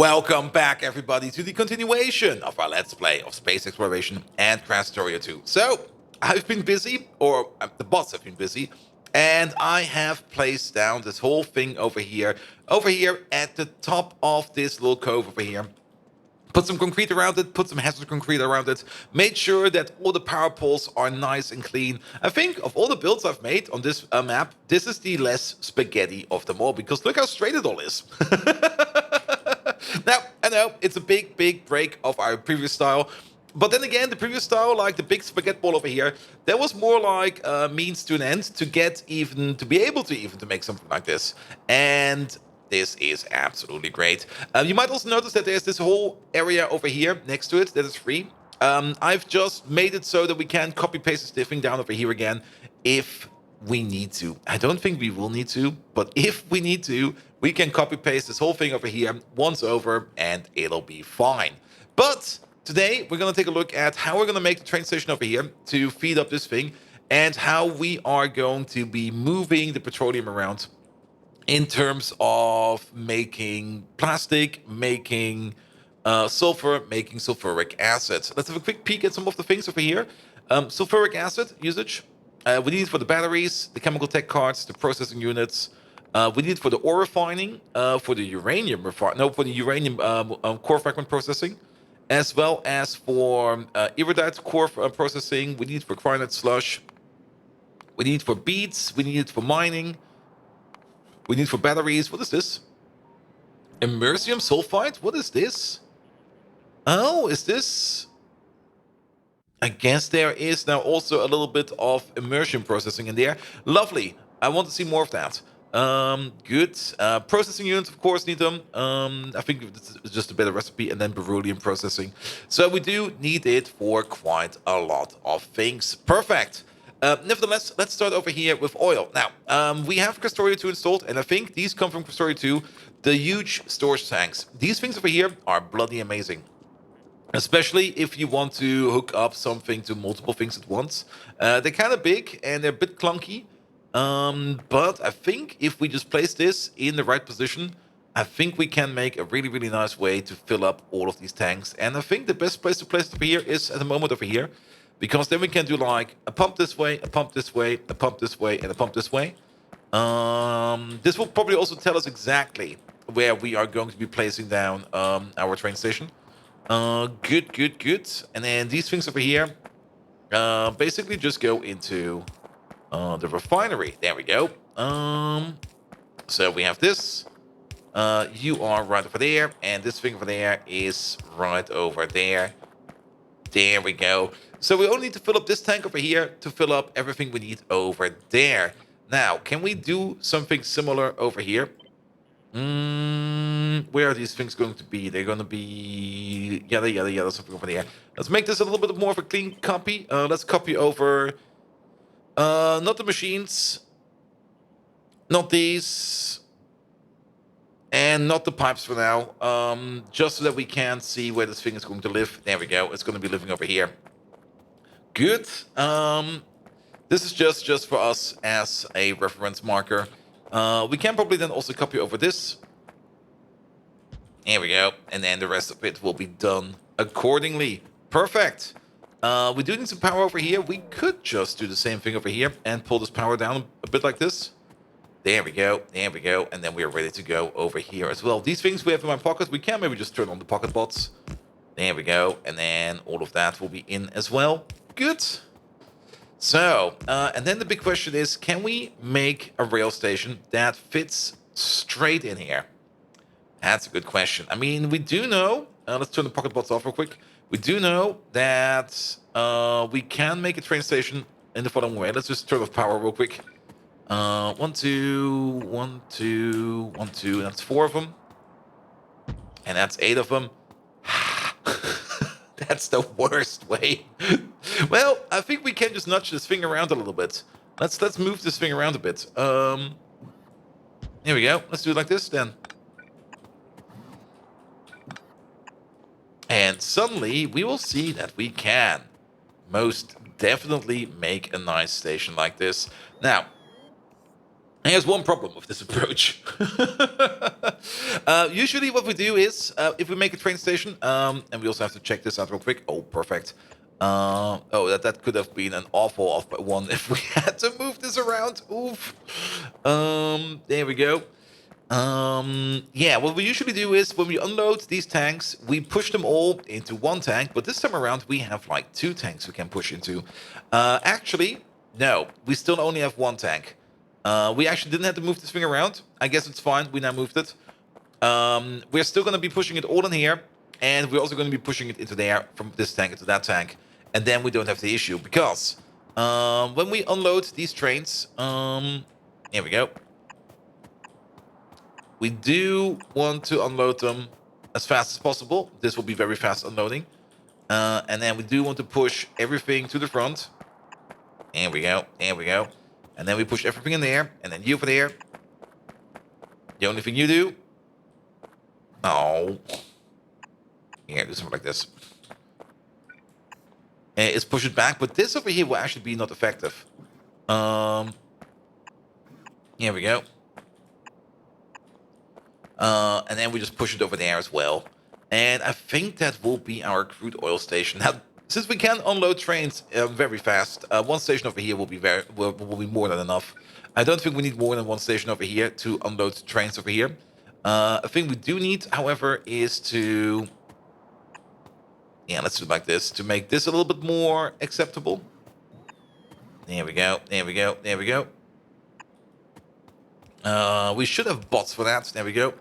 Welcome back, everybody, to the continuation of our Let's Play of Space Exploration and Krastorio 2. So, I've been busy, or the bots have been busy, and I have placed down this whole thing over here at the top of this little cove over here. Put some concrete around it, put some hazard concrete around it, made sure that all the power poles are nice and clean. I think of all the builds I've made on this map, this is the less spaghetti of them all, because look how straight it all is. Now, I know it's a big break of our previous style, but then again, the previous style, like the big spaghetti ball over here, that was more like a means to an end to get even, to be able to even to make something like this. And this is absolutely great. You might also notice that there's this whole area over here next to it that is free. I've just made it so that we can copy paste this thing down over here again if we need to. I don't think we will need to, but if we need to, we can copy paste this whole thing over here once over and it'll be fine. But today we're going to take a look at how we're going to make the train station over here to feed up this thing and how we are going to be moving the petroleum around in terms of making plastic, making sulfur, making sulfuric acid. Let's have a quick peek at some of the things over here. Sulfuric acid usage. We need it for the batteries, the chemical tech cards, the processing units. We need it for the ore refining, for the uranium core fragment processing, as well as for iridite core processing. We need it for cyanide slush. We need it for beads. We need it for mining. We need it for batteries. What is this? Immersium sulfide? What is this? Oh, is this? I guess there is now also a little bit of immersion processing in there. Lovely. I want to see more of that. Good. Processing units, of course, need them. I think it's just a better recipe, and then beryllium processing. So we do need it for quite a lot of things. Perfect. Nevertheless, let's start over here with oil. Now, we have Krastorio 2 installed, and I think these come from Krastorio 2, the huge storage tanks. These things over here are bloody amazing. Especially if you want to hook up something to multiple things at once. They're kind of big and they're a bit clunky. But I think if we just place this in the right position, I think we can make a really nice way to fill up all of these tanks. And I think the best place to place it over here is at the moment over here. Because then we can do like a pump this way, a pump this way, a pump this way, and a pump this way. This will probably also tell us exactly where we are going to be placing down our train station. Good. And then these things over here, basically just go into the refinery. There we go. So we have this. You are right over there, and this thing over there is right over there. There we go. So we only need to fill up this tank over here to fill up everything we need over there. Now, can we do something similar over here? Where are these things going to be? They're going to be yada, something over there. Let's make this a little bit more of a clean copy. Let's copy over not the machines, not these, and not the pipes for now. Just so that we can see where this thing is going to live. There we go. It's going to be living over here. Good. This is just for us as a reference marker. We can probably then also copy over this. There we go. And then the rest of it will be done accordingly. Perfect. We do need some power over here. We could just do the same thing over here and pull this power down a bit like this. There we go. And then we are ready to go over here as well. These things we have in my pocket, we can maybe just turn on the pocket bots. There we go. And then all of that will be in as well. Good. So, and then the big question is, can we make a rail station that fits straight in here? That's a good question. I mean, we do know, let's turn the pocket bots off real quick. We do know that we can make a train station in the following way. Let's just turn off power real quick. 1, 2, 1, 2, 1, 2. That's 4 of them. And that's 8 of them. That's the worst way. Well, I think we can just nudge this thing around a little bit. Let's move this thing around a bit. Here we go. Let's do it like this then. And suddenly we will see that we can most definitely make a nice station like this. Now, Here's one problem with this approach. Usually what we do is, if we make a train station, and we also have to check this out real quick. Oh, perfect. Oh, that could have been an awful off by one if we had to move this around. Oof. There we go. Yeah, what we usually do is when we unload these tanks, we push them all into one tank, but this time around we have like 2 tanks we can push into. Actually, no, we still only have 1 tank. We actually didn't have to move this thing around. I guess it's fine, we now moved it. We're still going to be pushing it all in here, and we're also going to be pushing it into there from this tank into that tank, and then we don't have the issue, because when we unload these trains, here we go. We do want to unload them as fast as possible. This will be very fast unloading. And then we do want to push everything to the front. There we go. There we go. And then we push everything in there. And then you over there. The only thing you do... Oh. Here, do something like this. Is push it back. But this over here will actually be not effective. Here we go. And then we just push it over there as well. And I think that will be our crude oil station. Now, since we can unload trains very fast, 1 station over here will be more than enough. I don't think we need more than 1 station over here to unload trains over here. A thing we do need, however, is to... Yeah, let's do it like this, to make this a little bit more acceptable. There we go, there we go, there we go. We should have bots for that. There we go.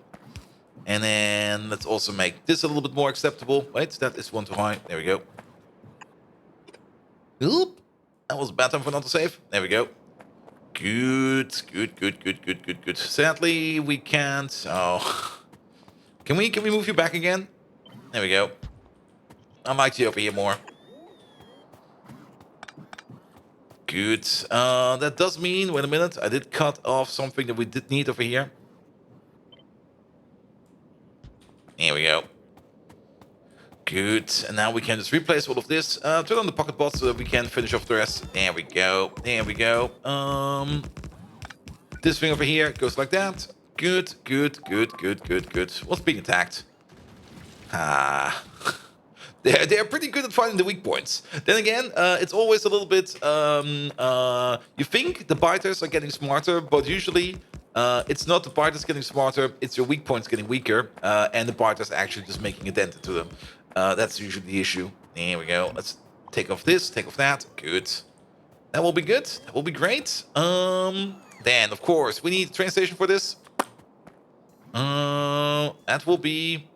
And then let's also make this a little bit more acceptable. Wait, that is 1 too high. There we go. Oop. That was a bad time for not to save. There we go. Good, good, good, good, good, good, good. Sadly, we can't. Oh, can we move you back again? There we go. I like you over here more. Good. That does mean, wait a minute, I did cut off something that we did need over here. Here we go. Good. And now we can just replace all of this. Turn on the pocket bot so that we can finish off the rest. There we go. There we go. This thing over here goes like that. Good, good, good, good, good, good. What's being attacked? Ah. They're pretty good at finding the weak points. Then again, it's always a little bit... you think the biters are getting smarter, but usually it's not the biters getting smarter, it's your weak points getting weaker, and the biters actually just making a dent into them. That's usually the issue. There we go. Let's take off this, take off that. Good. That will be good. That will be great. Then, of course, we need a train station for this. That will be...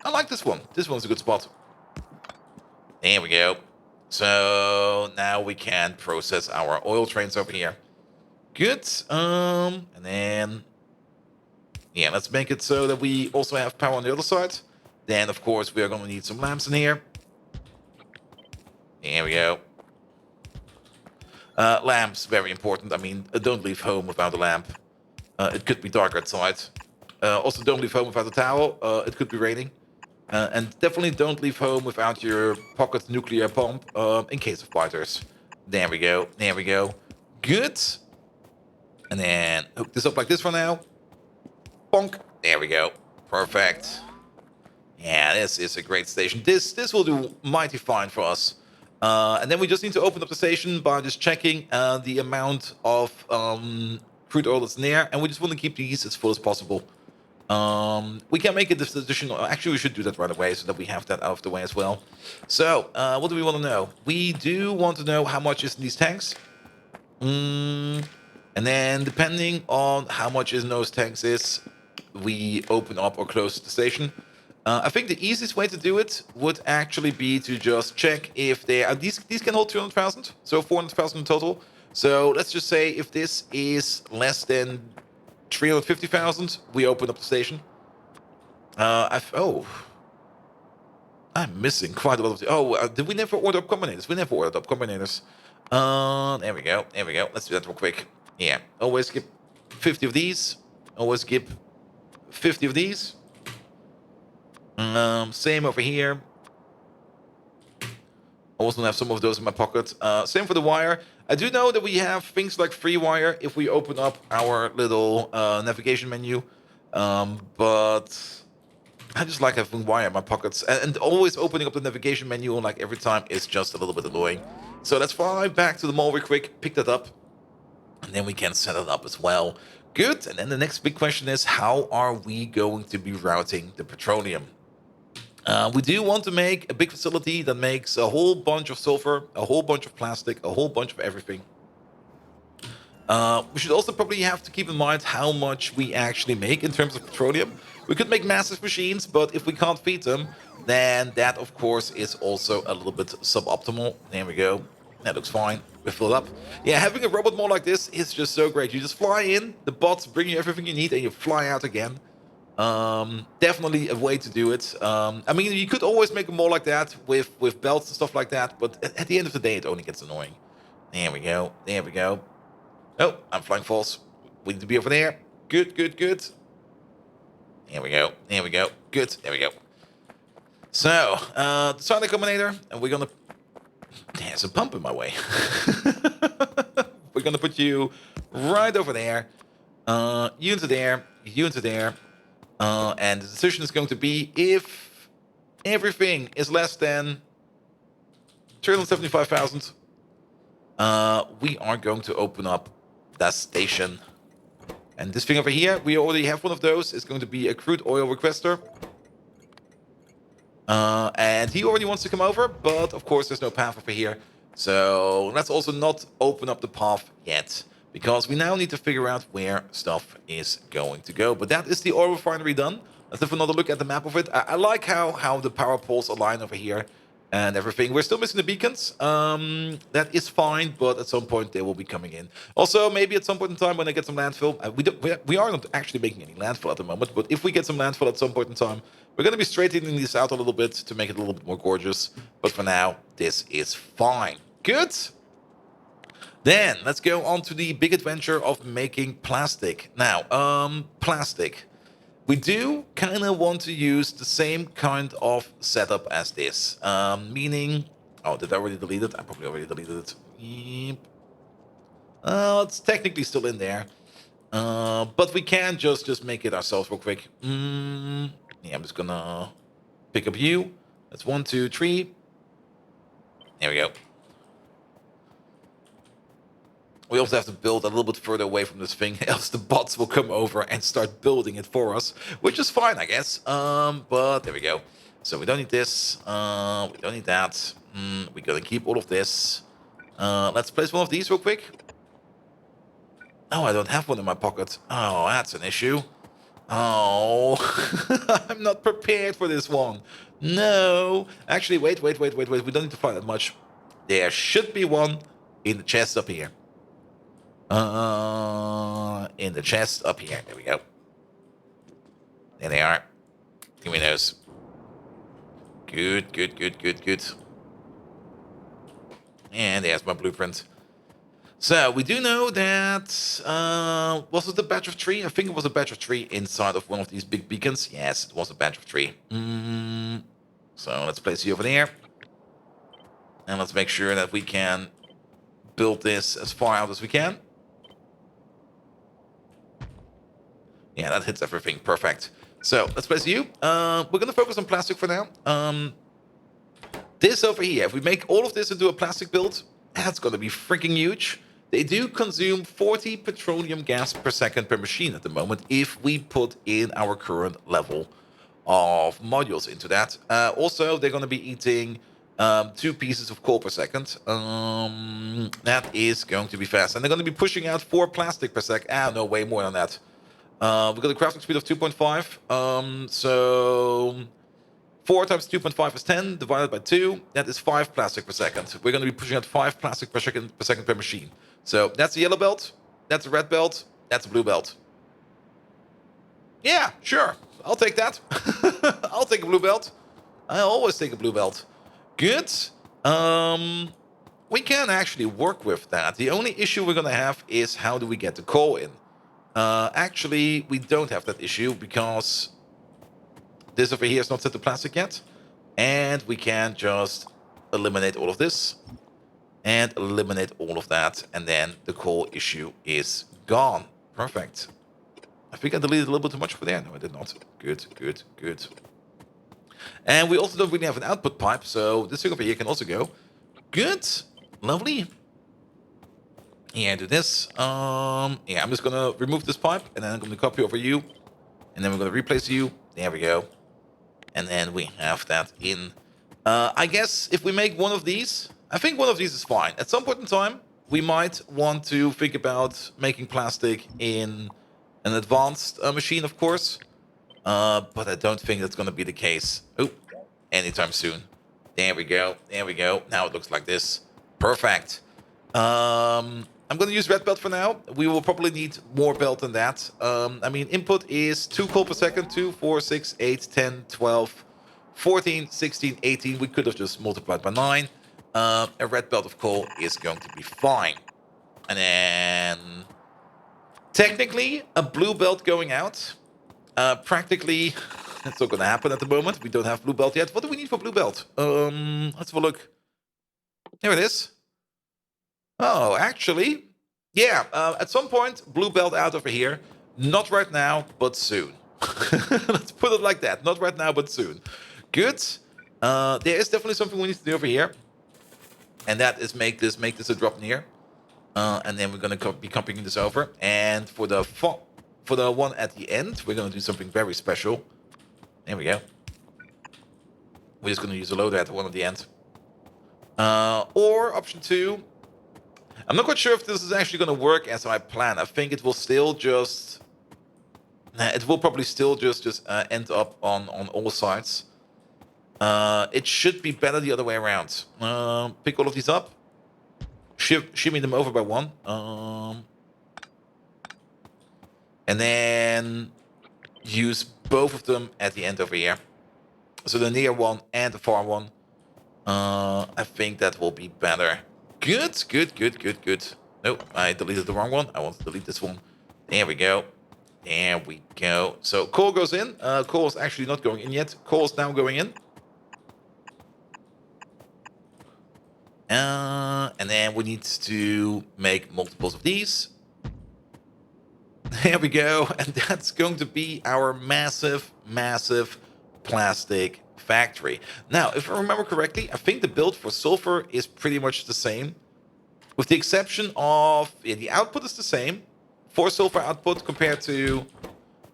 I like this one. This one's a good spot. There we go. So now we can process our oil trains over here. Good. And then... Yeah, let's make it so that we also have power on the other side. Then, of course, we are going to need some lamps in here. There we go. Lamps, very important. I mean, don't leave home without a lamp. It could be dark outside. Also, don't leave home without a towel. It could be raining. And definitely don't leave home without your pocket nuclear bomb in case of biters. There we go. There we go. Good. And then hook this up like this for now. Bonk. There we go. Perfect. Yeah, this is a great station. This will do mighty fine for us. And then we just need to open up the station by just checking the amount of crude oil that's in there. And we just want to keep these as full as possible. We can make a decision. Actually, we should do that right away so that we have that out of the way as well. So, what do we want to know? We do want to know how much is in these tanks. And then, depending on how much is in those tanks is, we open up or close the station. I think the easiest way to do it would actually be to just check if they are... These can hold 200,000, so 400,000 in total. So, let's just say if this is less than 350,000, we open up the station. I'm missing quite a lot of... did we never order up combinators? We never ordered up combinators. There we go. There we go. Let's do that real quick. Yeah. Always skip 50 of these. Always skip 50 of these. Same over here. I also have some of those in my pocket. Same for the wire. I do know that we have things like free wire if we open up our little navigation menu, but I just like having wire in my pockets, and always opening up the navigation menu like every time is just a little bit annoying. So let's fly back to the mall real quick, pick that up, and then we can set it up as well. Good. And then the next big question is, how are we going to be routing the petroleum? We do want to make a big facility that makes a whole bunch of sulfur, a whole bunch of plastic, a whole bunch of everything. We should also probably have to keep in mind how much we actually make in terms of petroleum. We could make massive machines, but if we can't feed them, then that, of course, is also a little bit suboptimal. There we go. That looks fine. We fill it up. Yeah, having a robot mall like this is just so great. You just fly in, the bots bring you everything you need, and you fly out again. Definitely a way to do it. I mean, you could always make a mall like that with belts and stuff like that, but at the end of the day, it only gets annoying. There we go. There we go. Oh, I'm flying false. We need to be over there. Good, good, good. There we go. There we go. Good. There we go. So, the Sonic Combinator, and we're gonna... There's a pump in my way. We're gonna put you right over there. You into there. You into there. And the decision is going to be if everything is less than 375,000, we are going to open up that station. And this thing over here, we already have one of those. It's going to be a crude oil requester. And he already wants to come over, but of course there's no path over here. So let's also not open up the path yet, because we now need to figure out where stuff is going to go. But that is the oil refinery done. Let's have another look at the map of it. I like how the power poles align over here and everything. We're still missing the beacons. That is fine, but at some point they will be coming in. Also, maybe at some point in time when I get some landfill, we are not actually making any landfill at the moment, but if we get some landfill at some point in time, we're going to be straightening this out a little bit to make it a little bit more gorgeous. But for now, this is fine. Good. Then let's go on to the big adventure of making plastic. Now, plastic. We do kind of want to use the same kind of setup as this. Meaning... Oh, did I already delete it? I probably already deleted it. Yep. It's technically still in there. But we can just make it ourselves real quick. Yeah, I'm just gonna pick up you. That's 1, 2, 3. There we go. We also have to build a little bit further away from this thing, else the bots will come over and start building it for us, which is fine, I guess. But there we go. So we don't need this. We don't need that. We're gonna keep all of this. Let's place one of these real quick. Oh, I don't have one in my pocket. Oh, that's an issue. Oh, I'm not prepared for this one. No. Actually, wait. We don't need to find that much. There should be one in the chest up here. In the chest up here. There we go. There they are. Give me those. Good. And there's my blueprint. So, we do know that... was it a batch of 3? I think it was a batch of 3 inside of one of these big beacons. Yes, it was a batch of 3. So, let's place you over there. And let's make sure that we can build this as far out as we can. Yeah, that hits everything. Perfect. So, let's place you. We're going to focus on plastic for now. This over here, if we make all of this into a plastic build, that's going to be freaking huge. They do consume 40 petroleum gas per second per machine at the moment if we put in our current level of modules into that. Also, they're going to be eating 2 pieces of coal per second. That is going to be fast. And they're going to be pushing out 4 plastic per sec. No, way more than that. We've got a crafting speed of 2.5. So 4 times 2.5 is 10, divided by 2. That is 5 plastic per second. We're going to be pushing out 5 plastic per second per machine. So that's a yellow belt, that's a red belt, that's a blue belt. Yeah, sure. I'll take that. I'll take a blue belt. I always take a blue belt. Good. We can actually work with that. The only issue we're going to have is how do we get the coal in? Actually, we don't have that issue because this over here is not set to plastic yet. And we can just eliminate all of this. and eliminate all of that. And then the coal issue is gone. Perfect. I think I deleted a little bit too much over there. No, I did not. Good, good, good. And we also don't really have an output pipe, so this thing over here can also go. Good. Lovely. Yeah, do this. Yeah, I'm just gonna remove this pipe, and then I'm gonna copy over you, and then we're gonna replace you. There we go. And then we have that in. I guess if we make one of these, I think one of these is fine. At some point in time, we might want to think about making plastic in an advanced machine, of course. But I don't think that's gonna be the case. Oh, anytime soon. There we go. There we go. Now it looks like this. Perfect. I'm going to use red belt for now. We will probably need more belt than that. I mean, input is 2 coal per second. 2, 4, 6, 8, 10, 12, 14, 16, 18. We could have just multiplied by 9. A red belt of coal is going to be fine. And then... technically, a blue belt going out. Practically, that's not going to happen at the moment. We don't have blue belt yet. What do we need for blue belt? Let's have a look. There it is. Oh, actually, yeah, at some point, blue belt out over here. Not right now, but soon. Let's put it like that. Not right now, but soon. Good. There is definitely something we need to do over here. And that is make this a drop near. And then we're going to be copying this over. And for the one at the end, we're going to do something very special. There we go. We're just going to use a loader at the one at the end. Or option 2. I'm not quite sure if this is actually going to work as I plan. I think it will still just... it will probably still just end up on all sides. It should be better the other way around. Pick all of these up. Shimmy them over by 1. And then use both of them at the end over here. So the near one and the far one. I think that will be better. Good, good, good, good, good. Nope, I deleted the wrong one. I want to delete this one. There we go. There we go. So coal goes in. Coal is actually not going in yet. Coal is now going in. And then we need to make multiples of these. There we go. And that's going to be our massive, massive plastic factory. Now, if I remember correctly, I think the build for Sulfur is pretty much the same. With the exception of... yeah, the output is the same. For Sulfur output compared to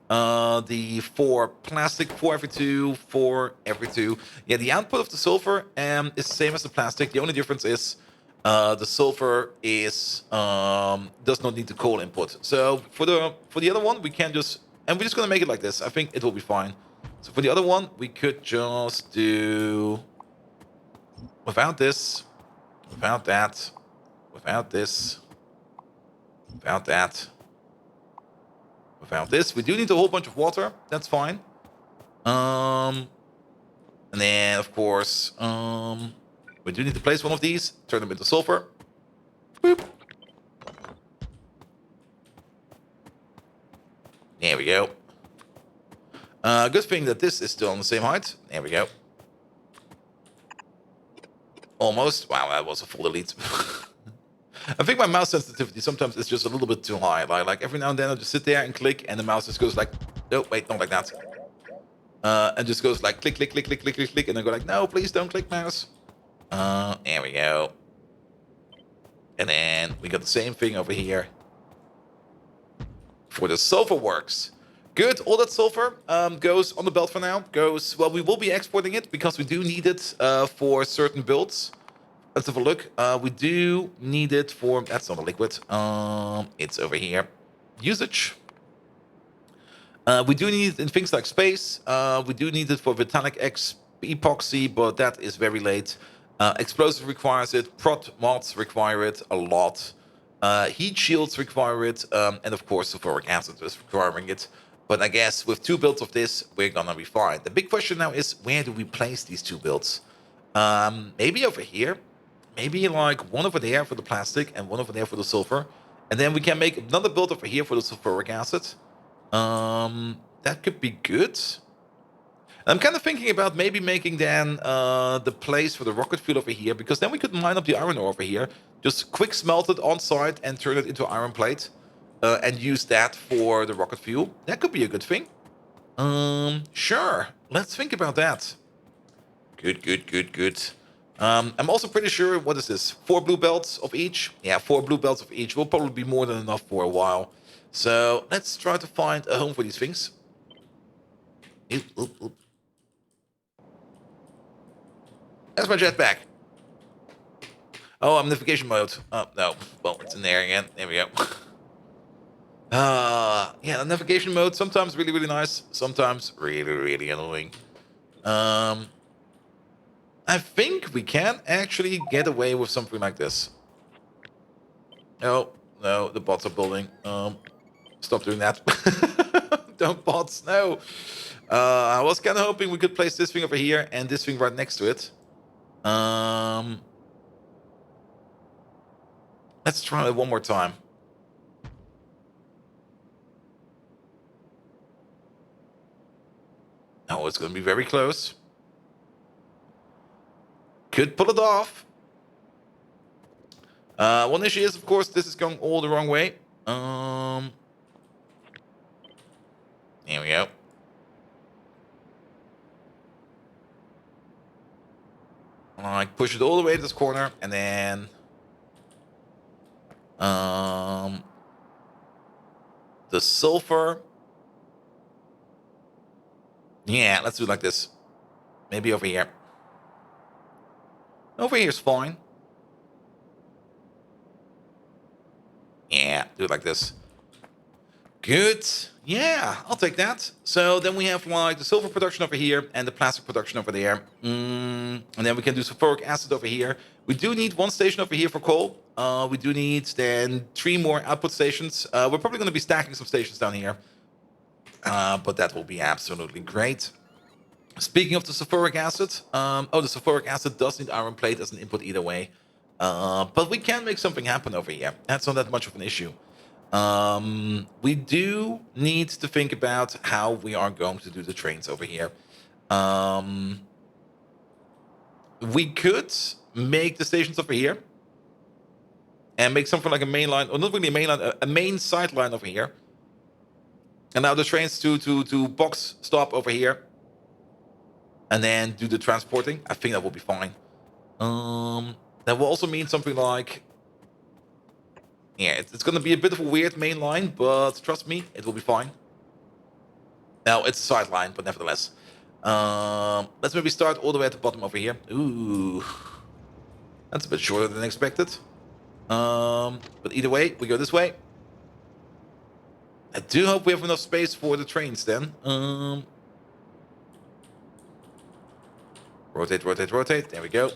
the 4 plastic, 4 every 2, 4 every 2. Yeah, the output of the Sulfur is the same as the plastic. The only difference is the Sulfur is does not need the coal input. So for the other one, we can just... and we're just going to make it like this. I think it will be fine. So for the other one, we could just do... without this, without that, without this, without that, without this. We do need a whole bunch of water. That's fine. And then, of course, we do need to place one of these. Turn them into sulfur. Boop. There we go. Good thing that this is still on the same height. There we go. Almost. Wow, that was a full delete. I think my mouse sensitivity sometimes is just a little bit too high. Like every now and then I'll just sit there and click and the mouse just goes like, no, wait, not like that. And just goes like click, click, click, click, click, click, click. And I go like, no, please don't click, mouse. There we go. And then we got the same thing over here for the sulfur works. Good, all that sulfur goes on the belt for now. Goes, well, we will be exporting it because we do need it for certain builds. Let's have a look. We do need it for... that's not a liquid. It's over here. Usage. We do need it in things like space. We do need it for Vitalic X epoxy, but that is very late. Explosive requires it. Prot mods require it a lot. Heat shields require it. And of course, sulfuric acid is requiring it. But I guess with 2 builds of this, we're gonna be fine. The big question now is, where do we place these 2 builds? Maybe over here. Maybe like one over there for the plastic and one over there for the sulfur. And then we can make another build over here for the sulfuric acid. That could be good. I'm kind of thinking about maybe making then the place for the rocket fuel over here, because then we could mine up the iron ore over here. Just quick smelt it on site and turn it into iron plate, and use that for the rocket fuel. That could be a good thing. Sure. Let's think about that. Good, good, good, good. I'm also pretty sure, what is this? 4 blue belts of each? Yeah, 4 blue belts of each will probably be more than enough for a while. So let's try to find a home for these things. Oop, oop, oop. That's my jetpack. Oh, I'm navigation mode. Oh, no. Well, it's in there again. There we go. Yeah, the navigation mode, sometimes really, really nice. Sometimes really, really annoying. I think we can actually get away with something like this. No, no, the bots are building. Stop doing that. Don't bots, no. I was kind of hoping we could place this thing over here and this thing right next to it. Let's try it one more time. Oh, it's going to be very close. Could pull it off. One issue is, of course, this is going all the wrong way. Here we go. Like, push it all the way to this corner, and then... the sulfur... Yeah, let's do it like this. Maybe over here. Over here's fine. Yeah, do it like this. Good. Yeah, I'll take that. So then we have like the silver production over here and the plastic production over there. And then we can do sulfuric acid over here. We do need 1 station over here for coal. We do need then 3 more output stations. We're probably going to be stacking some stations down here. But that will be absolutely great. Speaking of the sulfuric acid, the sulfuric acid does need iron plate as an input either way. But we can make something happen over here. That's not that much of an issue. We do need to think about how we are going to do the trains over here. We could make the stations over here and make something like a main line, or not really a main line, a main side line over here. And now the trains to box stop over here. And then do the transporting. I think that will be fine. That will also mean something like... Yeah, it's going to be a bit of a weird main line, but trust me, it will be fine. Now, it's a side line, but nevertheless. Let's maybe start all the way at the bottom over here. Ooh. That's a bit shorter than expected. But either way, we go this way. I do hope we have enough space for the trains then. Rotate, rotate, rotate. There we go.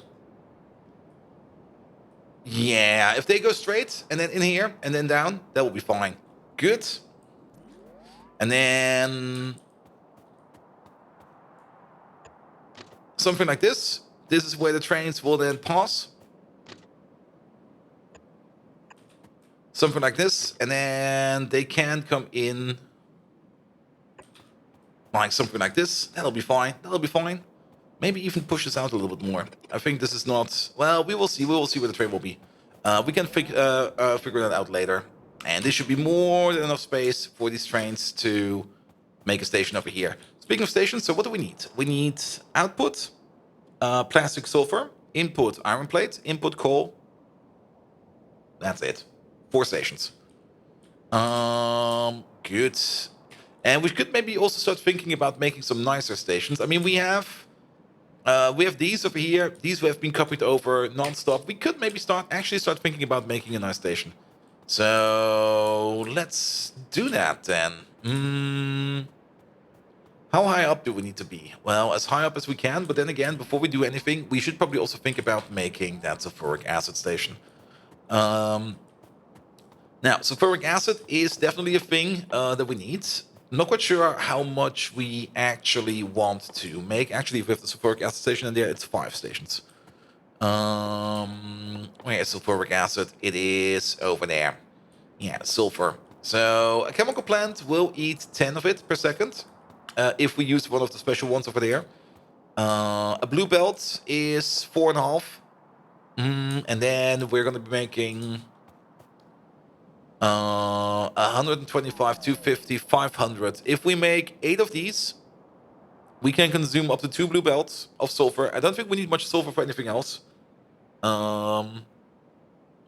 Yeah, if they go straight and then in here and then down, that will be fine. Good. And then something like this. This is where the trains will then pass. Something like this. And then they can come in like something like this. That'll be fine. That'll be fine. Maybe even push this out a little bit more. I think this is not... Well, we will see. We will see where the train will be. We can figure that out later. And there should be more than enough space for these trains to make a station over here. Speaking of stations, so what do we need? We need output, plastic sulfur, input iron plate, input coal. That's it. 4 stations. Good. And we could maybe also start thinking about making some nicer stations. I mean, we have these over here. These have been copied over non-stop. We could maybe start thinking about making a nice station. So let's do that then. How high up do we need to be? Well, as high up as we can. But then again, before we do anything, we should probably also think about making that sulfuric acid station. Now, sulfuric acid is definitely a thing that we need. I'm not quite sure how much we actually want to make. Actually, with the sulfuric acid station in there, it's 5 stations. Where is sulfuric acid? It is over there. Yeah, sulfur. So a chemical plant will eat 10 of it per second if we use one of the special ones over there. A blue belt is 4.5. And then we're going to be making 125, 250, 500. If we make 8 of these, we can consume up to 2 blue belts of sulfur. I don't think we need much sulfur for anything else.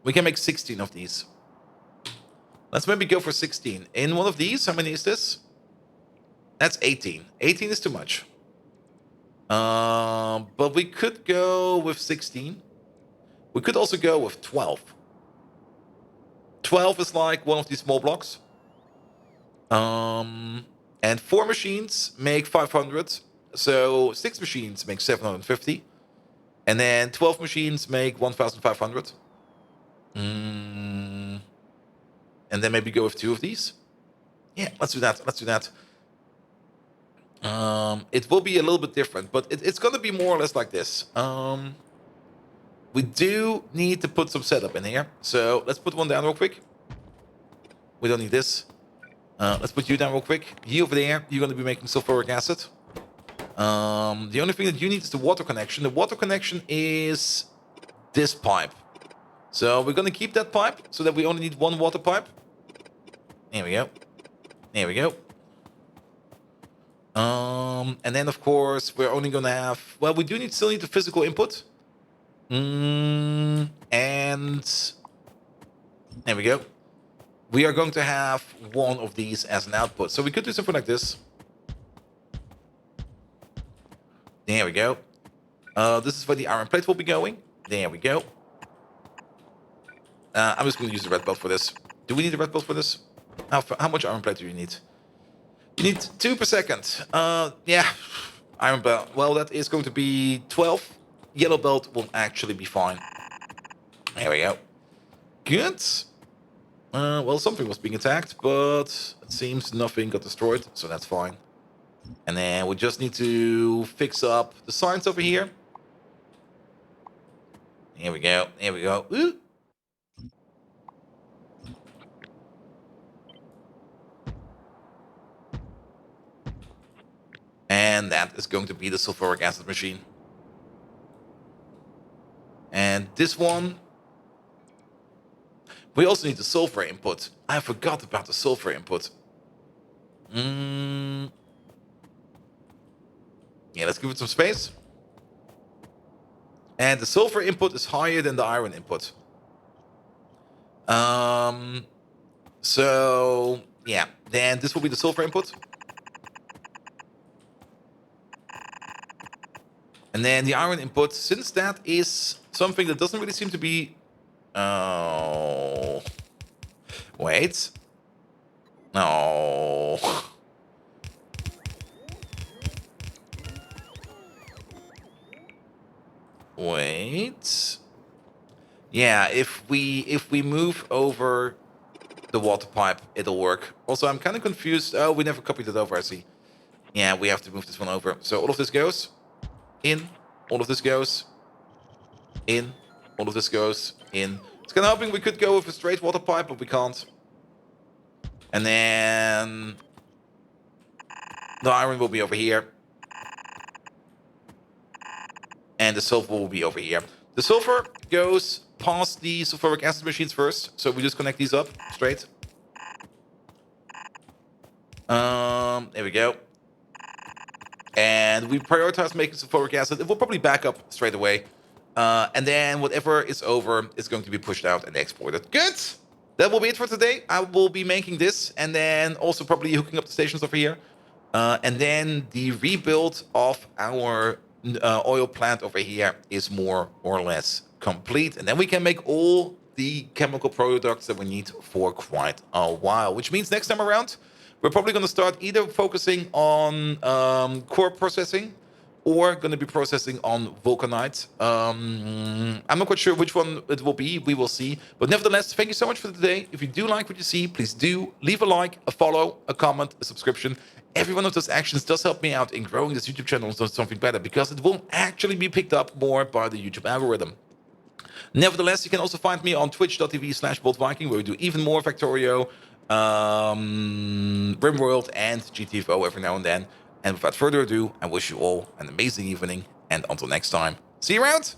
We can make 16 of these. Let's maybe go for 16. In one of these, how many is this? That's 18. 18 is too much. But we could go with 16. We could also go with 12. 12 is like one of these small blocks. And 4 machines make 500. So 6 machines make 750. And then 12 machines make 1,500. And then maybe go with 2 of these. Yeah, let's do that. Let's do that. It will be a little bit different, but it's going to be more or less like this. We do need to put some setup in here. So let's put one down real quick. We don't need this. Let's put you down real quick. You over there, you're going to be making sulfuric acid. The only thing that you need is the water connection. The water connection is this pipe. So we're going to keep that pipe so that we only need 1 water pipe. There we go. There we go. And then, of course, we're only going to have... Well, we do still need the physical input. And... There we go. We are going to have 1 of these as an output. So we could do something like this. There we go. This is where the iron plate will be going. There we go. I'm just going to use the red belt for this. Do we need a red belt for this? How much iron plate do you need? You need 2 per second. Yeah, iron belt. Well, that is going to be 12. Yellow belt will actually be fine. There we go. Good. Well, something was being attacked, but it seems nothing got destroyed, so that's fine. And then we just need to fix up the signs over here. Here we go. Here we go. Ooh. And that is going to be the sulfuric acid machine. And this one... We also need the sulfur input. I forgot about the sulfur input. Yeah, let's give it some space. And the sulfur input is higher than the iron input. So, yeah. Then this will be the sulfur input. And then the iron input, since that is something that doesn't really seem to be... Oh... Wait. No. Wait. Yeah, if we move over the water pipe, it'll work. Also, I'm kind of confused. Oh, we never copied it over, I see. Yeah, we have to move this one over. So all of this goes in. All of this goes in. All of this goes in. It's kind of hoping we could go with a straight water pipe, but we can't. And then the iron will be over here. And the sulfur will be over here. The sulfur goes past the sulfuric acid machines first. So we just connect these up straight. There we go. And we prioritize making sulfuric acid. It will probably back up straight away. And then whatever is over is going to be pushed out and exported. Good! That will be it for today. I will be making this and then also probably hooking up the stations over here. And then the rebuild of our oil plant over here is more or less complete. And then we can make all the chemical products that we need for quite a while. Which means next time around, we're probably going to start either focusing on core processing or going to be processing on vulcanite. I'm not quite sure which one it will be. We will see. But nevertheless, thank you so much for today. If you do like what you see, please do leave a like, a follow, a comment, a subscription. Every one of those actions does help me out in growing this YouTube channel into something better because it will actually be picked up more by the YouTube algorithm. Nevertheless, you can also find me on twitch.tv/BoldViking, where we do even more Factorio, RimWorld, and GTFO every now and then. And without further ado, I wish you all an amazing evening, and until next time, see you around!